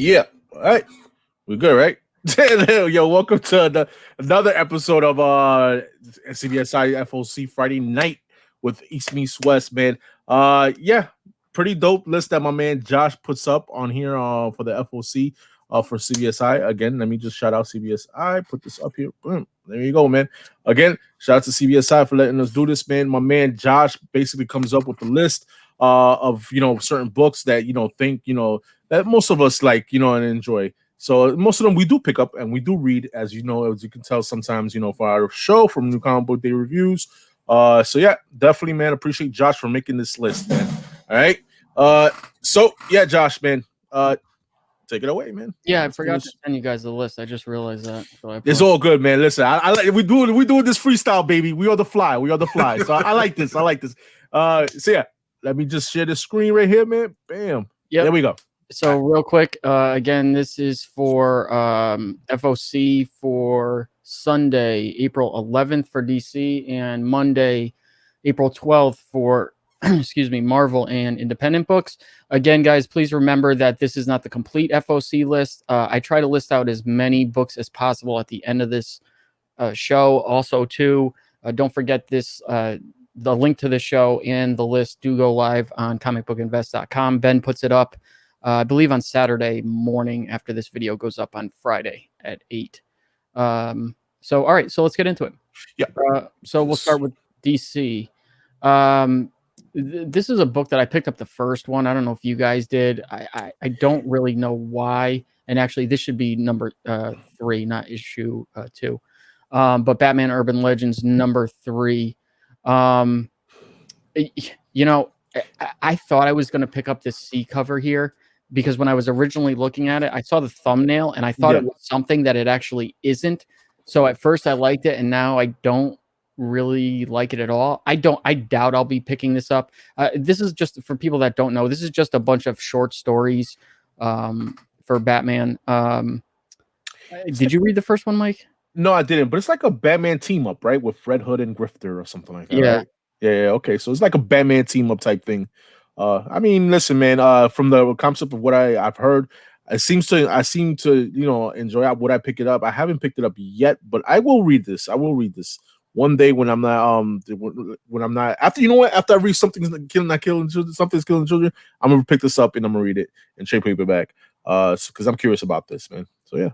Yeah. All right. We're good, right? Yo, welcome to another episode of CBSI FOC Friday Night with East Meets West, man. Yeah, pretty dope list that my man Josh puts up on here for the FOC for CBSI. Again, let me just shout out CBSI. Put this up here. Boom. There you go, man. Again, shout out to CBSI for letting us do this, man. My man Josh basically comes up with the list of certain books that think that most of us like and enjoy. So most of them we do pick up and we do read, as you can tell sometimes, for our show from New Comic Book Day Reviews. So yeah, definitely, man. Appreciate Josh for making this list, man. All right. So yeah, Josh, man. Take it away, man. Yeah, I forgot to send you guys the list. I just realized that. So it's all good, man. Listen, I like we doing this freestyle, baby. We on the fly. So I like this. So yeah, let me just share the screen right here, man. Bam. Yeah. There we go. So real quick, again, this is for FOC for Sunday, April 11th for DC, and Monday, April 12th for Marvel and independent books. Again, guys, please remember that this is not the complete FOC list. I try to list out as many books as possible at the end of this show. Also, too, don't forget this. The link to the show and the list do go live on comicbookinvest.com. Ben puts it up, I believe, on Saturday morning after this video goes up on Friday at 8. So, all right, so let's get into it. Yeah. So we'll start with DC. This is a book that I picked up the first one. I don't know if you guys did. I don't really know why. And actually, this should be number 3, not issue 2. But Batman Urban Legends number 3. I thought I was going to pick up this C cover here because when I was originally looking at it, I saw the thumbnail and I thought it was something that it actually isn't. So at first I liked it, and now I don't really like it at all. I doubt I'll be picking this up. This is just for people that don't know. This is just a bunch of short stories for Batman. Did you read the first one, Mike? No, I didn't, but it's like a Batman team up, right? With Red Hood and Grifter or something like that. Yeah. Right? Yeah. Okay. So it's like a Batman team up type thing. I mean, listen, man, from the concept of what I've heard, I seem to, enjoy what I pick it up. I haven't picked it up yet, but I will read this. One day when I'm not after I read something's killing children, I'm gonna pick this up and I'm gonna read it and trade paperback. Because I'm curious about this, man. So yeah.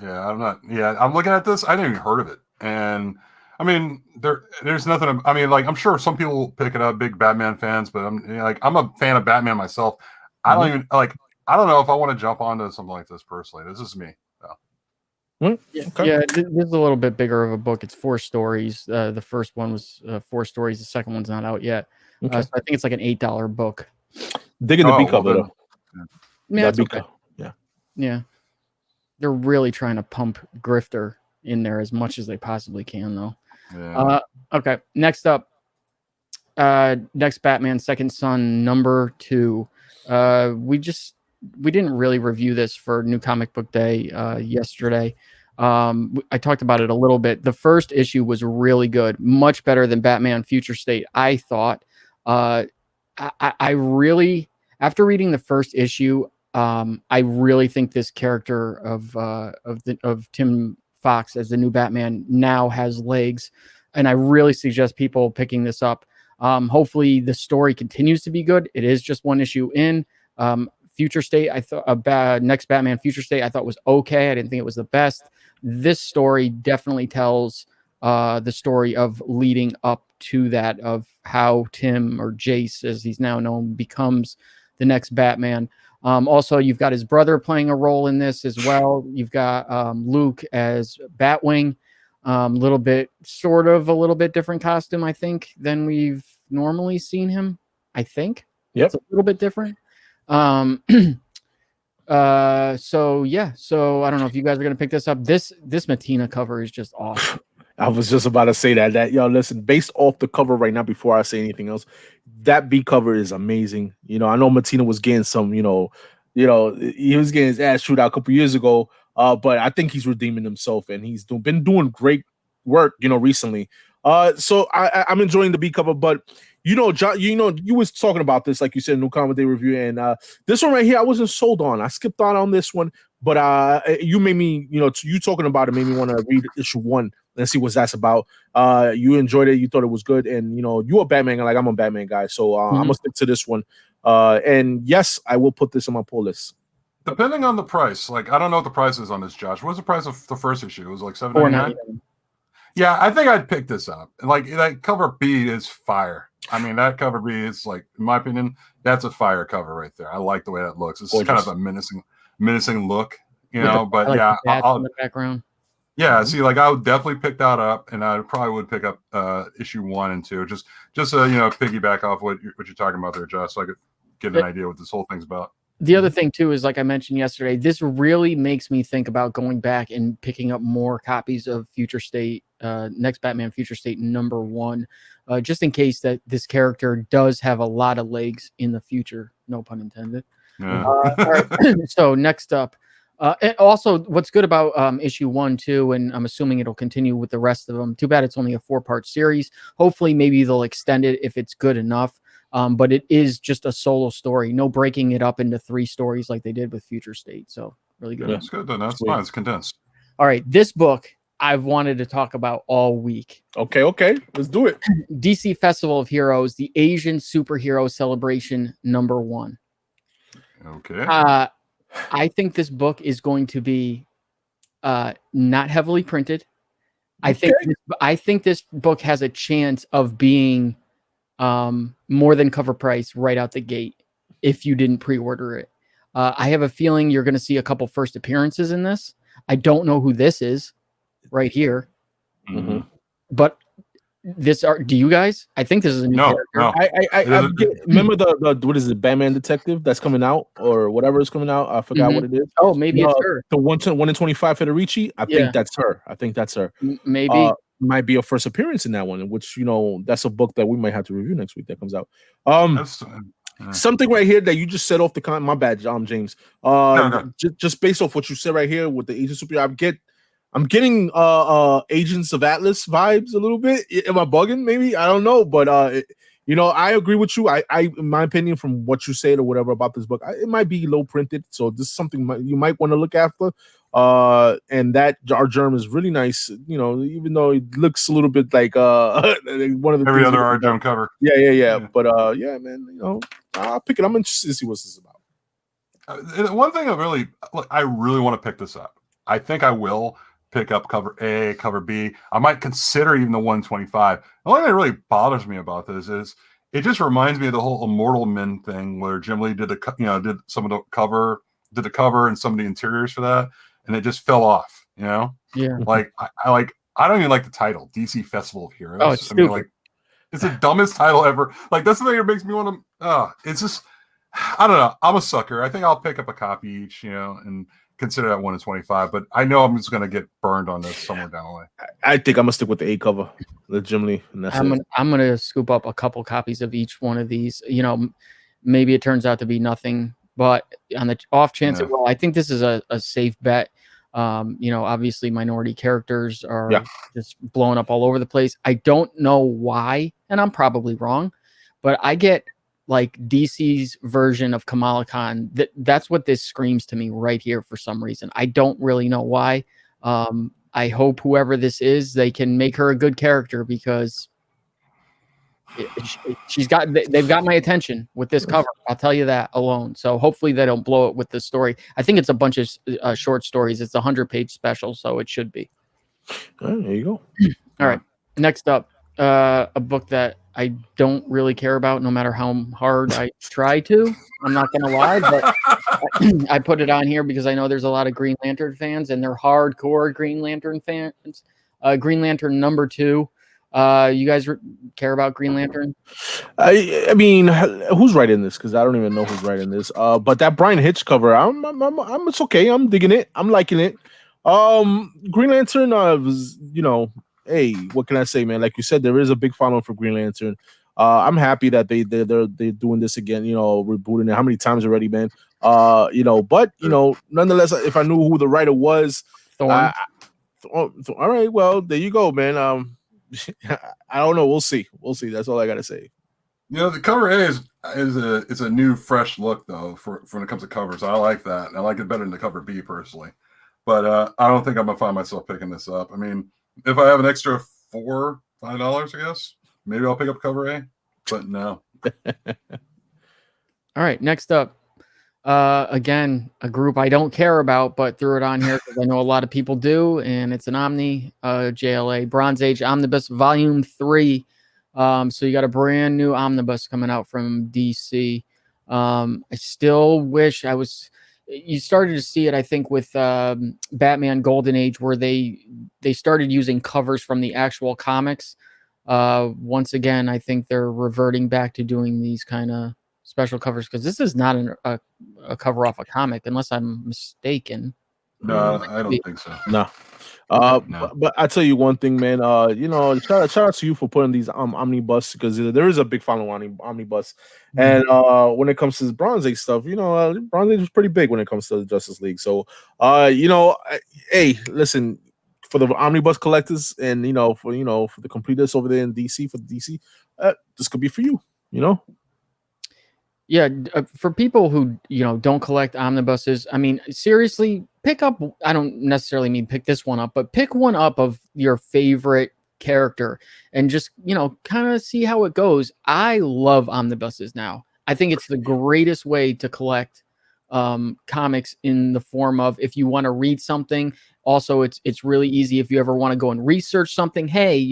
Yeah, I'm looking at this. I didn't even heard of it. And I mean, there's nothing. I mean, like, I'm sure some people will pick it up, big Batman fans, but I'm a fan of Batman myself. I don't even I don't know if I want to jump onto something like this personally. This is me. So. Yeah, this is a little bit bigger of a book. It's 4 stories. The first one was 4 stories. The second one's not out yet. So I think it's like an $8 book. Digging the B cover though. Yeah, that's okay. Yeah. They're really trying to pump Grifter in there as much as they possibly can, though. Yeah. Okay, next up, next Batman Second Son number 2. We didn't really review this for New Comic Book Day yesterday. I talked about it a little bit. The first issue was really good, much better than Batman Future State, I thought. I really, after reading the first issue, I really think this character of Tim Fox as the new Batman now has legs, and I really suggest people picking this up. Hopefully the story continues to be good. It is just 1 issue in. Future State, I thought next Batman Future State I thought was okay. I didn't think it was the best. This story definitely tells the story of leading up to that, of how Tim, or Jace as he's now known, becomes the next Batman. Also, you've got his brother playing a role in this as well. You've got Luke as Batwing, a little bit different costume, I think, than we've normally seen him. I think it's a little bit different. So I don't know if you guys are gonna pick this up. This Matina cover is just awesome. I was just about to say that yo, listen, based off the cover right now, before I say anything else, that B cover is amazing. I know Matina was getting some, he was getting his ass chewed out a couple years ago. But I think he's redeeming himself, and he's been doing great work, recently. So I'm enjoying the B cover, but You know, John, you was talking about this, like you said, New Comic Day review, and this one right here, I wasn't sold on. I skipped on this one, but you made me, you talking about it made me want to read issue 1 and see what that's about. You enjoyed it, you thought it was good, and you a Batman guy, like I'm a Batman guy, so I'm gonna stick to this one. And yes, I will put this on my pull list. Depending on the price, like I don't know what the price is on this, Josh. What's the price of the first issue? It was like $7.99. Yeah, I think I'd pick this up. Like that cover B is fire. I mean, that cover B is like, in my opinion, that's a fire cover right there. I like the way that looks. It's kind of a menacing look, But I'll in the background. Yeah, see, like I would definitely pick that up, and I probably would pick up issue 1 and 2, just piggyback off what you're talking about there, Josh, so I could get an idea what this whole thing's about. The other thing too is, like I mentioned yesterday, this really makes me think about going back and picking up more copies of Future State, Next Batman Future State #1, just in case that this character does have a lot of legs in the future. No pun intended. Yeah. All right. So next up, and also what's good about issue 1 too, and I'm assuming it'll continue with the rest of them. Too bad it's only a 4-part series. Hopefully, maybe they'll extend it if it's good enough. But it is just a solo story, no breaking it up into 3 stories like they did with Future State. So really good. That's good then. That's fine. It's condensed. All right, this book I've wanted to talk about all week. Okay, let's do it. DC Festival of Heroes, the Asian Superhero Celebration #1. Okay. I think this book is going to be not heavily printed. I think this book has a chance of being more than cover price right out the gate if you didn't pre-order it. I have a feeling you're going to see a couple first appearances in this. I don't know who this is right here, but do you guys? I think this is a new character. No. I remember the what is it, Batman Detective that's coming out or whatever is coming out. I forgot what it is. Oh, maybe it's her. The 1 in 25 Federici. I think that's her. Maybe. Might be a first appearance in that one, which that's a book that we might have to review next week that comes out. Something right here that you just said off the con. My bad, James. Just based off what you said right here with the Asian superhero, I'm getting Agents of Atlas vibes a little bit. Am I bugging? Maybe I don't know, but I agree with you. I in my opinion, from what you said or whatever about this book, it might be low printed, so this is something you might want to look after. And that our germ is really nice, even though it looks a little bit like one of the every other art germ cover. Yeah. But man, I'll pick it. I'm interested to see what this is about. One thing I really want to pick this up. I think I will pick up cover A, cover B. I might consider even the 125. The only thing that really bothers me about this is it just reminds me of the whole Immortal Men thing where Jim Lee did did some of the cover and some of the interiors for that, and it just fell off. Yeah. Like I don't even like the title, DC Festival of Heroes. Oh, it's stupid. It's the dumbest title ever. Like that's the thing that makes me want to. It's just I don't know. I'm a sucker. I think I'll pick up a copy each, and consider that 1 in 25, but I know I'm just going to get burned on this somewhere down the way. I think I'm going to stick with the A cover, the Jim Lee. And I'm going to scoop up a couple copies of each one of these. Maybe it turns out to be nothing, but on the off chance it will, I think this is a safe bet. Obviously minority characters are just blowing up all over the place. I don't know why, and I'm probably wrong, but I get like DC's version of Kamala Khan. That's what this screams to me right here for some reason. I don't really know why. I hope whoever this is, they can make her a good character because they've got my attention with this cover. I'll tell you that alone. So hopefully they don't blow it with the story. I think it's a bunch of short stories. It's a 100-page special, so it should be. There you go. All right. Next up, a book that I don't really care about, no matter how hard I try to. I'm not going to lie, but I put it on here because I know there's a lot of Green Lantern fans, and they're hardcore Green Lantern fans. Green Lantern #2. You guys care about Green Lantern? I mean, who's writing this? Because I don't even know who's writing this. But that Brian Hitch cover, it's okay. I'm digging it. I'm liking it. Green Lantern was, hey, what can I say, man? Like you said, there is a big following for Green Lantern. I'm happy that they're doing this again. Rebooting it. How many times already, man? But nonetheless, if I knew who the writer was, Thorne. All right, well, there you go, man. I don't know. We'll see. That's all I gotta say. The cover A is a new, fresh look though for when it comes to covers. I like that. I like it better than the cover B personally, but I don't think I'm gonna find myself picking this up. I mean, if I have an extra $4-5, I guess maybe I'll pick up cover A, but no. All right, next up, again, a group I don't care about, but threw it on here because I know a lot of people do, and it's an Omni JLA Bronze Age Omnibus Volume 3. So you got a brand new omnibus coming out from DC. I still wish I was. You started to see it, I think, with Batman Golden Age, where they started using covers from the actual comics. Once again, I think they're reverting back to doing these kind of special covers because this is not a cover off a comic, unless I'm mistaken. No, I don't think so. No. No. But I tell you one thing, man. Shout out to you for putting these omnibus because there is a big following on omnibus, and when it comes to this Bronze Age stuff, Bronze Age was pretty big when it comes to the Justice League. So, hey, listen, for the omnibus collectors, and for the completers over there in DC for DC, this could be for you. Yeah, for people who don't collect omnibuses, I mean, seriously, pick up. I don't necessarily mean pick this one up, but pick one up of your favorite character and just kind of see how it goes. I love omnibuses now. I think it's the greatest way to collect comics in the form of if you want to read something. Also, it's really easy if you ever want to go and research something. Hey,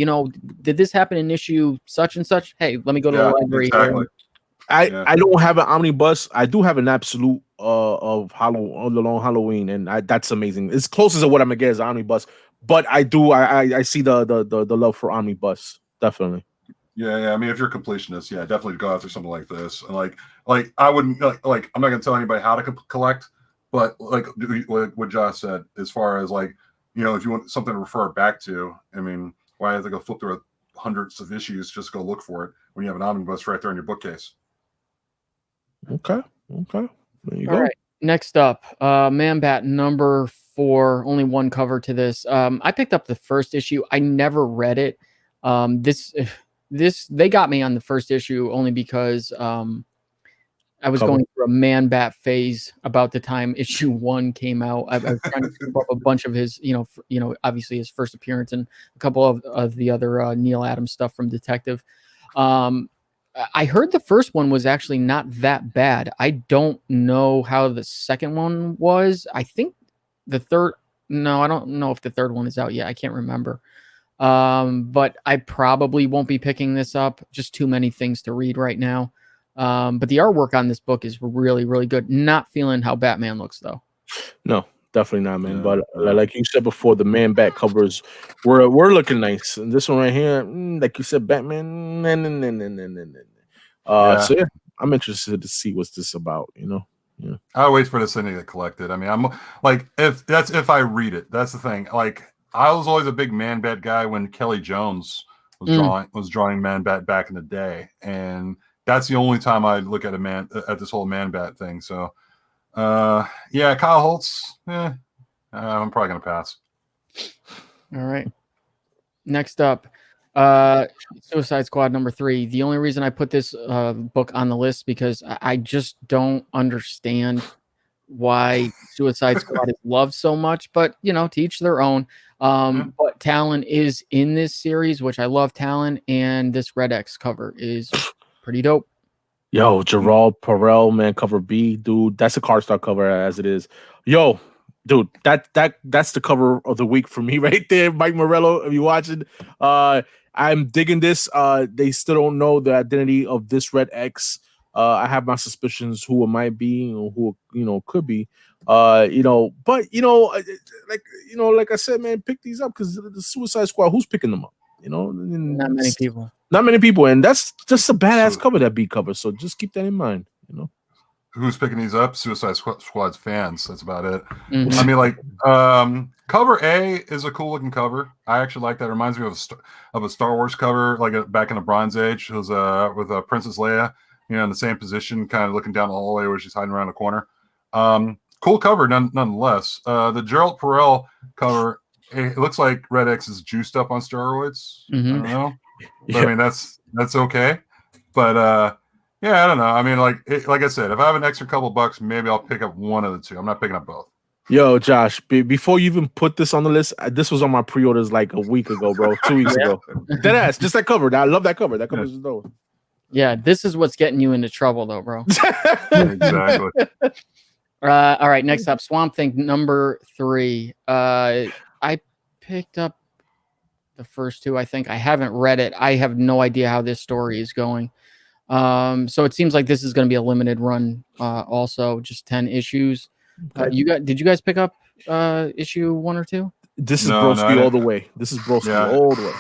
did this happen in issue such and such? Hey, let me go to the library exactly. here. I don't have an omnibus. I do have an absolute of Halloween, and that's amazing. It's closest to what I'm gonna get is omnibus, but I see the love for omnibus definitely. Yeah. I mean, if you're a completionist, yeah, definitely go after something like this. And like I wouldn't like I'm not gonna tell anybody how to collect, but like what Josh said, as far as if you want something to refer back to, I mean, why have to go flip through hundreds of issues just go look for it when you have an omnibus right there in your bookcase? Okay. There you go. All right. Next up, Man Bat number 4. Only one cover to this. I picked up the first issue. I never read it. This they got me on the first issue only because I was going through a Man Bat phase about the time issue 1 came out. I was trying to scoop up a bunch of his, obviously his first appearance and a couple of the other Neil Adams stuff from Detective. I heard the first one was actually not that bad. I don't know how the second one was. I think the third. No, I don't know if the third one is out yet. I can't remember. But I probably won't be picking this up. Just too many things to read right now. But the artwork on this book is really, really good. Not feeling how Batman looks though. No, definitely not, man. But like you said before, the Man Bat covers were looking nice, and this one right here, like you said, Batman. So yeah, I'm interested to see what's this about. Yeah. I'll wait for this thing to get collected. I mean, I'm like, if I read it, that's the thing. Like, I was always a big Man Bat guy when Kelly Jones was drawing Man Bat back in the day, and that's the only time I look at at this whole Man Bat thing. So, yeah, Kyle Holtz. I'm probably gonna pass. All right. Next up, Suicide Squad number 3. The only reason I put this book on the list because I just don't understand why Suicide Squad is loved so much, but to each their own. But Talon is in this series, which I love Talon, and this Red X cover is pretty dope. Yo, Gerald Perel, man, cover B, dude. That's a cardstock cover as it is. Yo, dude, that's the cover of the week for me right there. Mike Morello, if you watching, I'm digging this. They still don't know the identity of this Red X. I have my suspicions who it might be, or who could be. But like I said, man, pick these up because the Suicide Squad. Who's picking them up? Not many people. Not many people, and that's just a badass cover, that B cover. So just keep that in mind. Who's picking these up? Suicide Squad's fans. That's about it. I mean, cover A is a cool looking cover. I actually like that. It reminds me of a Star Wars cover, back in the Bronze Age. It was with Princess Leia, in the same position, kind of looking down the hallway where she's hiding around the corner. Cool cover, nonetheless. The Gerald Perel cover, it looks like Red X is juiced up on steroids. I don't know. But, I mean, that's okay. But yeah, I don't know. I mean, like I said, if I have an extra couple bucks, maybe I'll pick up one of the two. I'm not picking up both. Yo, Josh, before you even put this on the list, this was on my pre-orders like a week ago, bro. 2 weeks ago. Deadass, just that cover. I love that cover. That cover is dope. Yeah, this is what's getting you into trouble, though, bro. Exactly. All right, next up, Swamp Thing number 3. I picked up the first two, I think. I haven't read it. I have no idea how this story is going. So it seems like this is going to be a limited run. Also, just 10 issues. Okay. Did you guys pick up issue 1 or 2? This is Broski all the way. This is Broski all the way.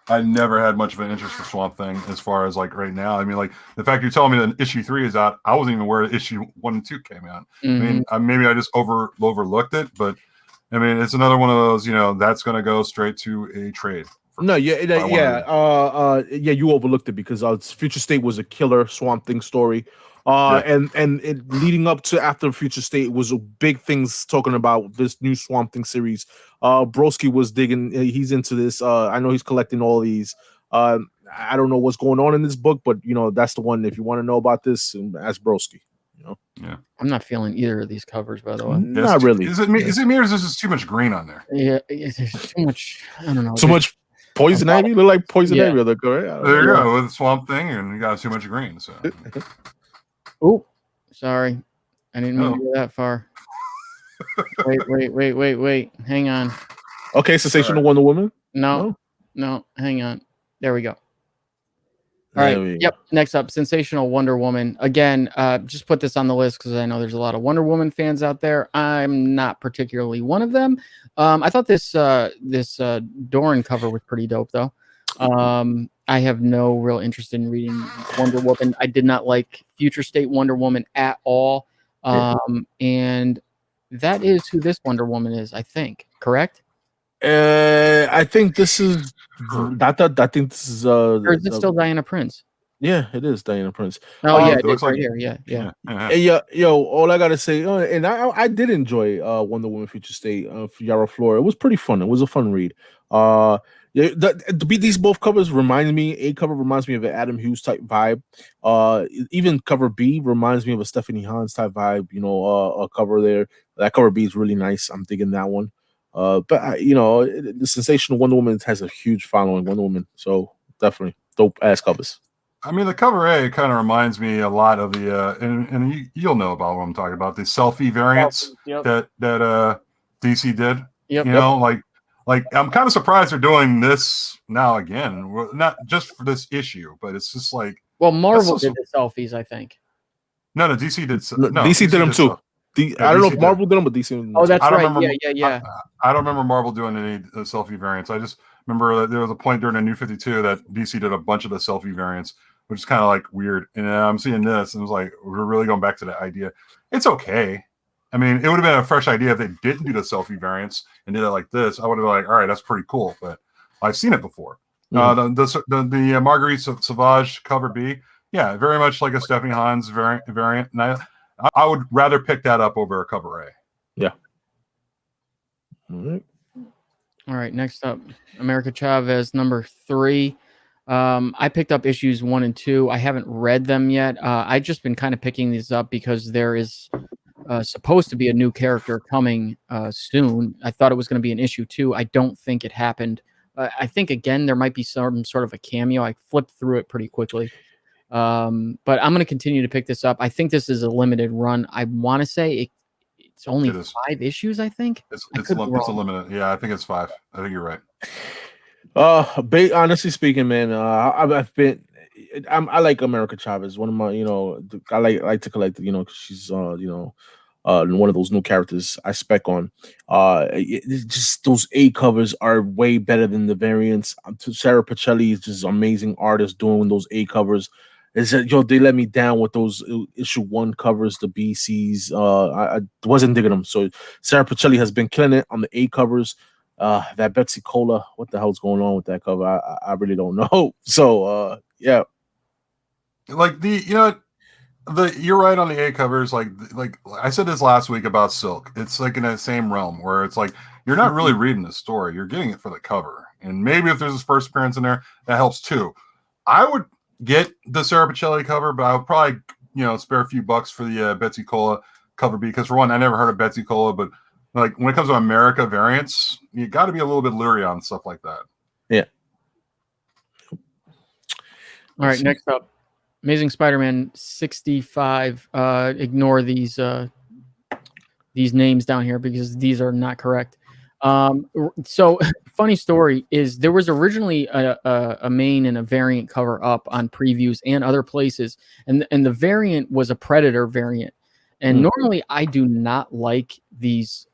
I never had much of an interest for Swamp Thing as far as like right now. I mean, like the fact you're telling me that issue 3 is out, I wasn't even aware issue 1 and 2 came out. Mm-hmm. I mean, maybe I just overlooked it, but I mean, it's another one of those, that's going to go straight to a trade. No, you overlooked it because Future State was a killer Swamp Thing story. And it leading up to after Future State was big things talking about this new Swamp Thing series. Broski was digging, he's into this. I know he's collecting all these. I don't know what's going on in this book, but that's the one. If you want to know about this, ask Broski. Yeah, I'm not feeling either of these covers, by the way. Not really. Is it me? Is it me, or is there just too much green on there? Yeah, there's too much. I don't know. Too much poison ivy. Look like poison ivy. Look, right? There you go with Swamp Thing, and you got too much green. So. Oh, sorry, I didn't mean to go that far. Wait. Hang on. Okay, Sensational Wonder Woman. No, hang on. There we go. All right. Yep. Next up, Sensational Wonder Woman. Again, just put this on the list because I know there's a lot of Wonder Woman fans out there. I'm not particularly one of them. I thought this Doran cover was pretty dope, though. I have no real interest in reading Wonder Woman. I did not like Future State Wonder Woman at all. And that is who this Wonder Woman is, I think. Correct? I think this is. I think this is. Or is it still Diana Prince? Yeah, it is Diana Prince. Oh yeah, it looks right like here. Yeah. Yo, all I gotta say, and I did enjoy Wonder Woman Future State for Yara Flora. It was pretty fun. It was a fun read. These both covers remind me. A cover reminds me of an Adam Hughes type vibe. Even cover B reminds me of a Stephanie Hans type vibe. A cover there. That cover B is really nice. I'm digging that one. But the Sensational Wonder Woman has a huge following. Wonder Woman, so definitely dope ass covers. I mean, the cover A kind of reminds me a lot of the and you'll know about what I'm talking about, the selfie variants that DC did. Yep. Like I'm kind of surprised they're doing this now again. Not just for this issue, but it's just like Marvel did the selfies, I think. No, DC did. DC did them too. I don't know if Marvel did them, but DC. Oh, that's right. Yeah. I don't remember Marvel doing any selfie variants. I just remember that there was a point during the New 52 that DC did a bunch of the selfie variants, which is kind of like weird. And I'm seeing this, and it was like, we're really going back to that idea. It's okay. I mean, it would have been a fresh idea if they didn't do the selfie variants and did it like this. I would have been like, all right, that's pretty cool. But I've seen it before. The Marguerite Sauvage cover B, yeah, very much like a Stephanie Hans variant. And I would rather pick that up over a cover A. Yeah. All right. Next up, America Chavez, number 3. I picked up issues 1 and 2. I haven't read them yet. I've just been kind of picking these up because there is supposed to be a new character coming soon. I thought it was going to be an issue 2. I don't think it happened. I think, again, there might be some sort of a cameo. I flipped through it pretty quickly. But I'm going to continue to pick this up. I think this is a limited run. I want to say it's only 5 issues, I think. It's a limited. Yeah, I think it's 5. I think you're right. Honestly speaking, man, I like America Chavez. One of my, I like to collect, because she's, one of those new characters I spec on. Just those A covers are way better than the variants. Sarah Pacelli is just amazing artist doing those A covers. Is that they let me down with those issue 1 covers, the BCs. I wasn't digging them. So Sarah Pacelli has been killing it on the A covers. That Betsy Cola, what the hell's going on with that cover? I really don't know. So yeah. Like you're right on the A covers. Like I said this last week about Silk. It's like in that same realm where it's like you're not really reading the story. You're getting it for the cover. And maybe if there's his first appearance in there, that helps too. I would get the Sarah Pacelli cover, but I would probably spare a few bucks for the Betsy Cola cover because for one, I never heard of Betsy Cola, but like when it comes to America variants, you got to be a little bit leery on stuff like that. Yeah. All right, next up, Amazing Spider-Man 65. Ignore these names down here because these are not correct. So funny story is there was originally a main and a variant cover up on previews and other places, and the variant was a Predator variant. And normally I do not like these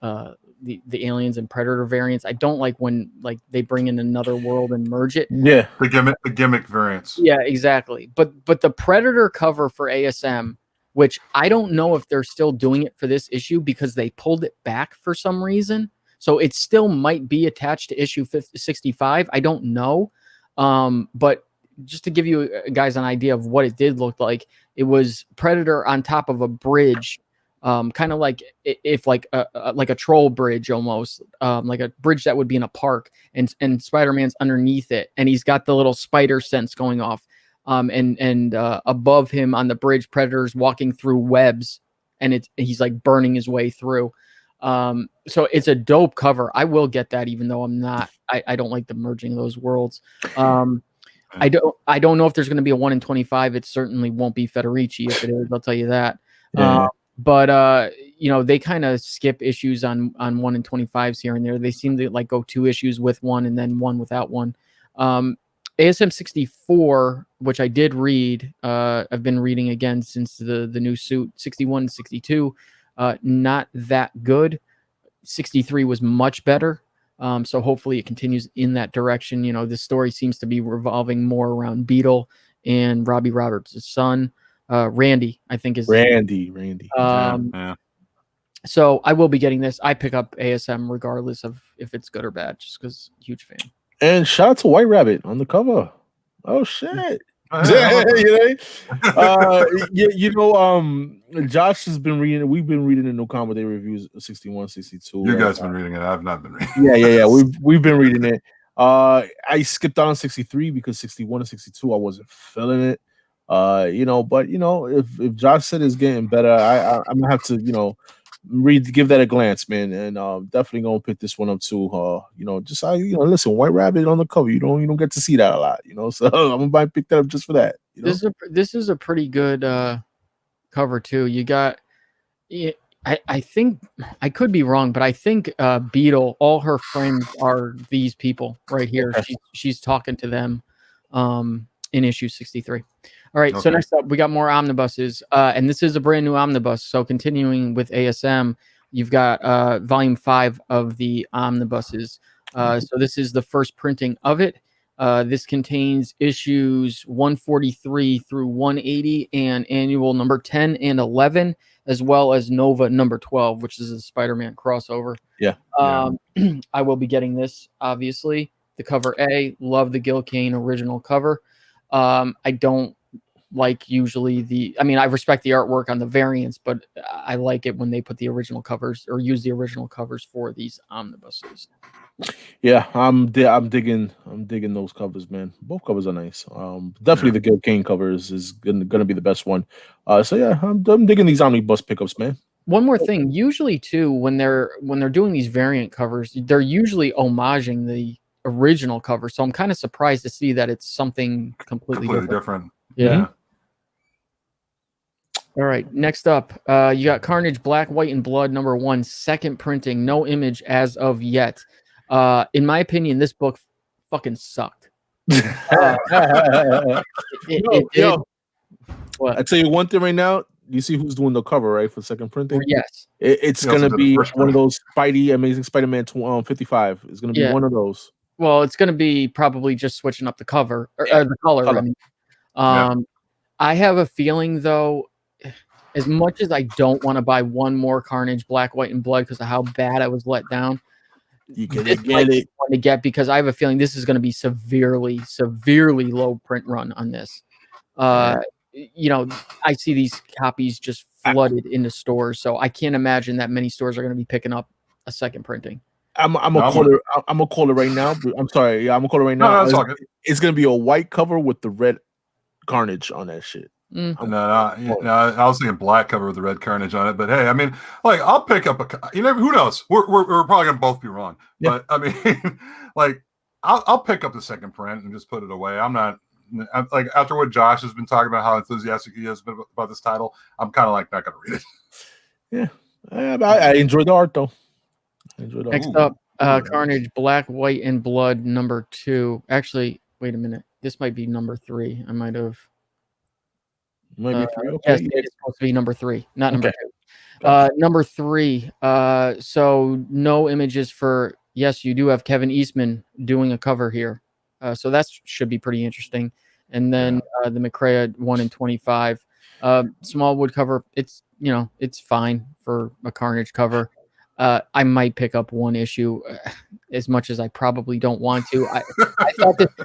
the aliens and Predator variants. I don't like when like they bring in another world and merge it. Yeah, the gimmick variants. Yeah, exactly. But the Predator cover for ASM, which I don't know if they're still doing it for this issue because they pulled it back for some reason. So it still might be attached to issue 65. I don't know. But just to give you guys an idea of what it did look like, it was Predator on top of a bridge, kind of like if like a troll bridge almost, like a bridge that would be in a park, and Spider-Man's underneath it, and he's got the little spider sense going off. And above him on the bridge, Predator's walking through webs, and he's like burning his way through. So it's a dope cover. I will get that, even though I don't like the merging of those worlds. I don't know if there's going to be a 1 in 25. It certainly won't be Federici. If it is, I'll tell you that. Yeah. But they kind of skip issues on 1 in 25s here and there. They seem to like go 2 issues with one and then one without one. ASM 64, which I did read, I've been reading again since the new suit. 61 and 62, not that good. 63 was much better. So hopefully it continues in that direction. This story seems to be revolving more around Beetle and Robbie Roberts' son. Randy, I think is Randy. Yeah. So I will be getting this. I pick up ASM regardless of if it's good or bad, just because huge fan. And shout out to White Rabbit on the cover. Oh shit. Josh has been reading. We've been reading the No Comedy Day reviews 61, 62. You guys been reading it. I've not been reading. Yeah. We've been reading it. I skipped on 63 because 61 and 62 I wasn't feeling it. But if Josh said it's getting better, I'm gonna have to give that a glance, man, and definitely gonna pick this one up too. Listen, White Rabbit on the cover, you don't get to see that a lot, so I'm gonna pick that up just for that. This is a pretty good cover too. You got, I think I could be wrong, but I think Beetle, all her friends are these people right here. Okay. She's talking to them in issue 63. All right, So next up, we got more omnibuses, and this is a brand new omnibus. So continuing with ASM, you've got volume 5 of the omnibuses. So this is the first printing of it. This contains issues 143 through 180 and annual number 10 and 11, as well as Nova number 12, which is a Spider-Man crossover. Yeah. I will be getting this, obviously. The cover A, love the Gil Kane original cover. I don't like usually I respect the artwork on the variants, but I like it when they put the original covers or use the original covers for these omnibuses. Yeah, I'm digging those covers, man. Both covers are nice. Definitely the Gil Kane covers is gonna be the best one. So yeah, I'm digging these omnibus pickups, man. One more thing, usually too, when they're doing these variant covers, they're usually homaging the original cover. So I'm kind of surprised to see that it's something completely different. Yeah. Mm-hmm. All right. Next up, you got Carnage Black, White, and Blood number 1, second printing, no image as of yet. In my opinion, this book fucking sucked. It did. I tell you one thing right now. You see who's doing the cover, right, for second printing? Yes. It's gonna be one of those Amazing Spider-Man 55. It's gonna be one of those. Well, it's gonna be probably just switching up the cover or the color. I have a feeling though, as much as I don't want to buy one more Carnage Black, White, and Blood because of how bad I was let down, you can get it to get because I have a feeling this is going to be severely low print run on this. I see these copies just flooded into stores, so I can't imagine that many stores are going to be picking up a second printing. I'm gonna call it right now. I'm sorry. Yeah, I'm gonna call it right now. No, it's gonna be a white cover with the red Carnage on that shit. No, I was thinking black cover with the red Carnage on it. But hey, I mean, like I'll pick up who knows? We're probably gonna both be wrong. Yeah. But I mean, like I'll pick up the second print and just put it away. I'm like after what Josh has been talking about how enthusiastic he is about this title, I'm kind of like not gonna read it. Yeah, I enjoy the art though. Next up, Carnage, Black, White, and Blood, number 2. Actually, wait a minute. This might be number 3. I might have. Maybe 3. Okay. Yes, it's supposed to be number 3, not number 2. Gotcha. Number 3. So no images for. Yes, you do have Kevin Eastman doing a cover here. So that should be pretty interesting. And then the McCrea 1 in 25. Small wood cover. It's it's fine for a Carnage cover. I might pick up one issue, as much as I probably don't want to.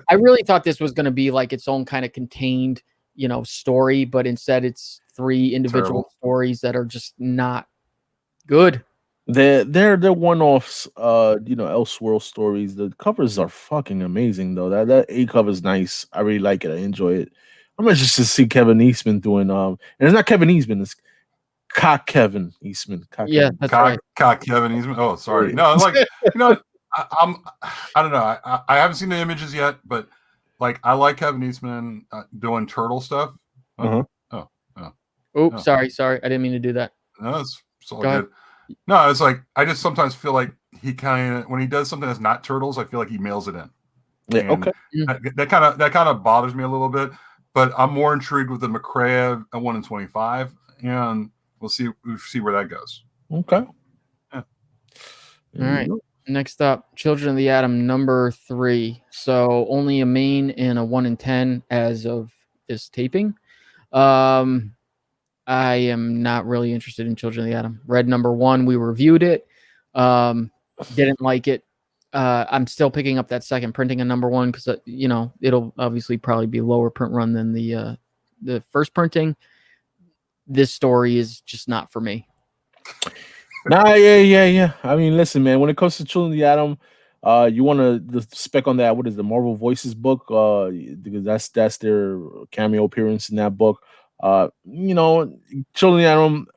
I really thought this was going to be like its own kind of contained, story, but instead it's 3 individual stories that are just not good. They're one-offs, Elseworld stories. The covers are fucking amazing though. That A cover is nice. I really like it. I enjoy it. I'm interested to see Kevin Eastman doing and it's not Kevin Eastman, it's Kevin Eastman. That's right. Kevin Eastman. Oh, sorry. No, like I don't know. I haven't seen the images yet, but like I like Kevin Eastman doing turtle stuff. Sorry. I didn't mean to do that. No, it's all good. No, it's like I just sometimes feel like he kind of when he does something that's not turtles, I feel like he mails it in. Yeah, okay. That kind of bothers me a little bit, but I'm more intrigued with the McCrea 1 in 25, and we'll see where that goes. Okay. Yeah. All right. Next up, Children of the Atom number 3. So only a main and a 1 in 10 as of this taping. I am not really interested in Children of the Atom. Read number 1. We reviewed it. Didn't like it. I'm still picking up that second printing of number 1 because it'll obviously probably be lower print run than the first printing. This story is just not for me. Yeah. I mean, listen, man. When it comes to Children of the Atom, you want the spec on that? What is the Marvel Voices book? Because that's their cameo appearance in that book. Children of the Atom.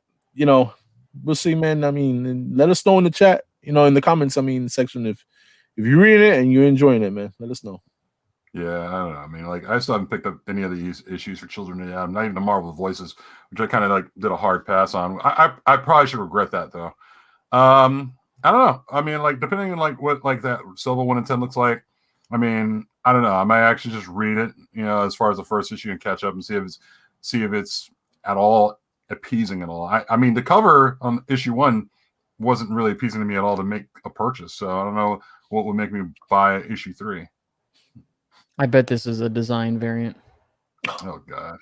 We'll see, man. I mean, let us know in the chat. In the comments. I mean, section if you're reading it and you're enjoying it, man, let us know. Yeah, I don't know. I mean, like I still haven't picked up any of these issues for Children of the Atom. Not even the Marvel Voices, which I kind of like did a hard pass on. I probably should regret that though. I don't know. I mean, like depending on like what like that Silver 1 in 10 looks like. I mean, I don't know. I might actually just read it, as far as the first issue and catch up and see if it's at all appeasing at all. I mean, the cover on issue 1 wasn't really appeasing to me at all to make a purchase. So I don't know what would make me buy issue 3. I bet this is a design variant. Oh God.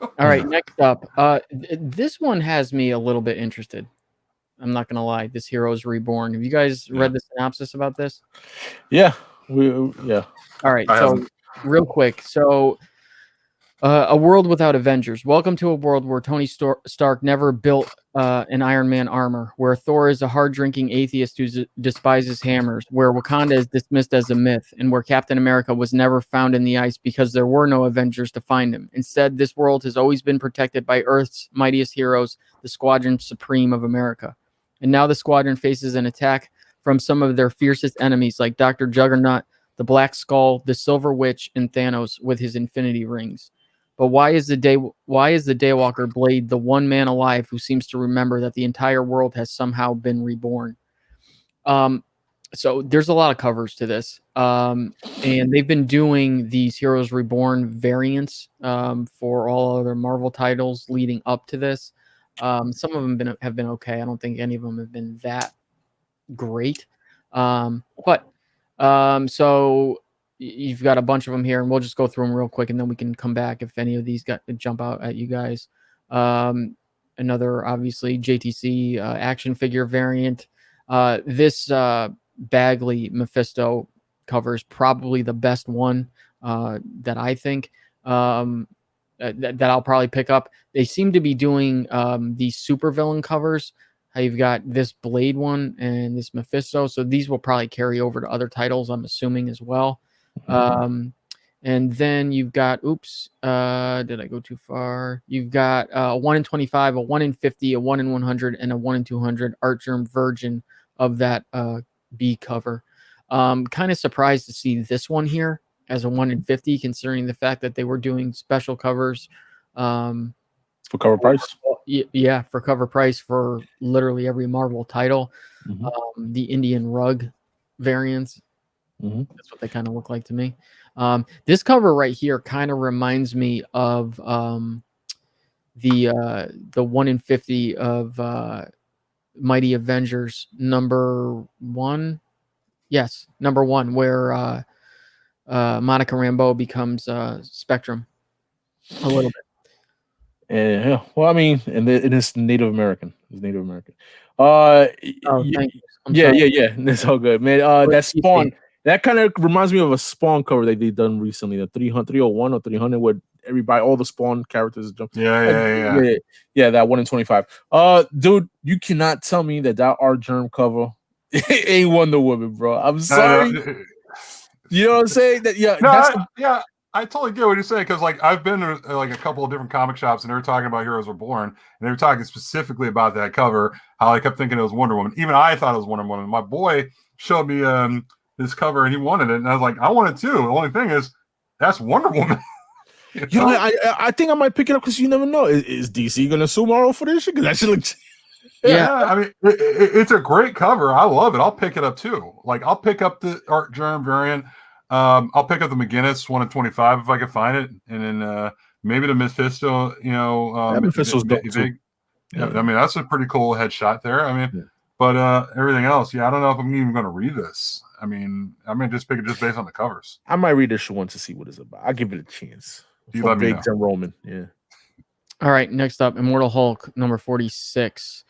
All right, next up. This one has me a little bit interested. I'm not gonna lie. This Heroes Reborn. Have you guys read the synopsis about this? Yeah. All right. So real quick. So a world without Avengers. Welcome to a world where Tony Stark never built an Iron Man armor, where Thor is a hard-drinking atheist who despises hammers, where Wakanda is dismissed as a myth, and where Captain America was never found in the ice because there were no Avengers to find him. Instead, this world has always been protected by Earth's mightiest heroes, the Squadron Supreme of America. And now the Squadron faces an attack from some of their fiercest enemies like Dr. Juggernaut, the Black Skull, the Silver Witch, and Thanos with his Infinity Rings. But why is the Daywalker Blade the one man alive who seems to remember that the entire world has somehow been reborn? So there's a lot of covers to this. And they've been doing these Heroes Reborn variants for all other Marvel titles leading up to this. Some of them have been okay. I don't think any of them have been that great. So you've got a bunch of them here, and we'll just go through them real quick, and then we can come back if any of these jump out at you guys. Another, obviously, JTC action figure variant. This Bagley Mephisto cover is probably the best one that I think that I'll probably pick up. They seem to be doing these supervillain covers. How you've got this Blade one and this Mephisto, so these will probably carry over to other titles, I'm assuming, as well. And then you've got, did I go too far? You've got a 1 in 25, a 1 in 50, a 1 in 100, and a 1 in 200 Art Germ version of that B cover. Kind of surprised to see this one here as a 1 in 50, considering the fact that they were doing special covers. For cover price? Yeah, for cover price for literally every Marvel title. The Indian rug variants. That's what they kind of look like to me. This cover right here kind of reminds me of the 1 in 50 of Mighty Avengers #1. Yes, #1, where Monica Rambeau becomes Spectrum a little bit. And yeah, well, I mean, and it is Native American. It's Native American. Thank you. Yeah. That's all good, man. That Spawn, that kind of reminds me of a Spawn cover that they done recently, the 301 or 300, where everybody, all the Spawn characters jump. Yeah. That 1 in 25. Dude, you cannot tell me that Art Germ cover ain't Wonder Woman, bro. I'm sorry. You know what I'm saying? I totally get what you're saying, because like I've been to like a couple of different comic shops and they were talking about Heroes Were Born, and they were talking specifically about that cover, how I kept thinking it was Wonder Woman. Even I thought it was Wonder Woman. My boy showed me this cover and he wanted it, and I was like, I want it too. The only thing is, that's Wonder Woman. You know, I think I might pick it up, because you never know. Is DC gonna sue Marvel for this shit? Because that shit looks. Yeah, I mean, it's a great cover. I love it. I'll pick it up too. Like, I'll pick up the Art Germ variant. I'll pick up the McGinnis 1 in 25 if I can find it, and then maybe the Mephisto. You know, Mephisto's dope too. Yeah, I mean, that's a pretty cool headshot there. I mean, but everything else, I don't know if I'm even going to read this. I mean, I may just pick it just based on the covers. I might read this one to see what it's about. I'll give it a chance. You let me know. And Roman, yeah. All right, next up, Immortal Hulk #46.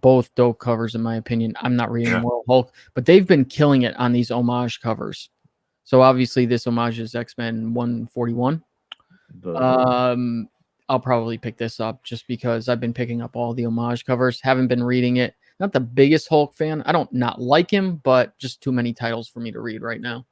Both dope covers, in my opinion. I'm not reading Immortal Hulk, but they've been killing it on these homage covers. So obviously this homage is X-Men 141. I'll probably pick this up just because I've been picking up all the homage covers. Haven't been reading it. Not the biggest Hulk fan. I don't not like him, but just too many titles for me to read right now.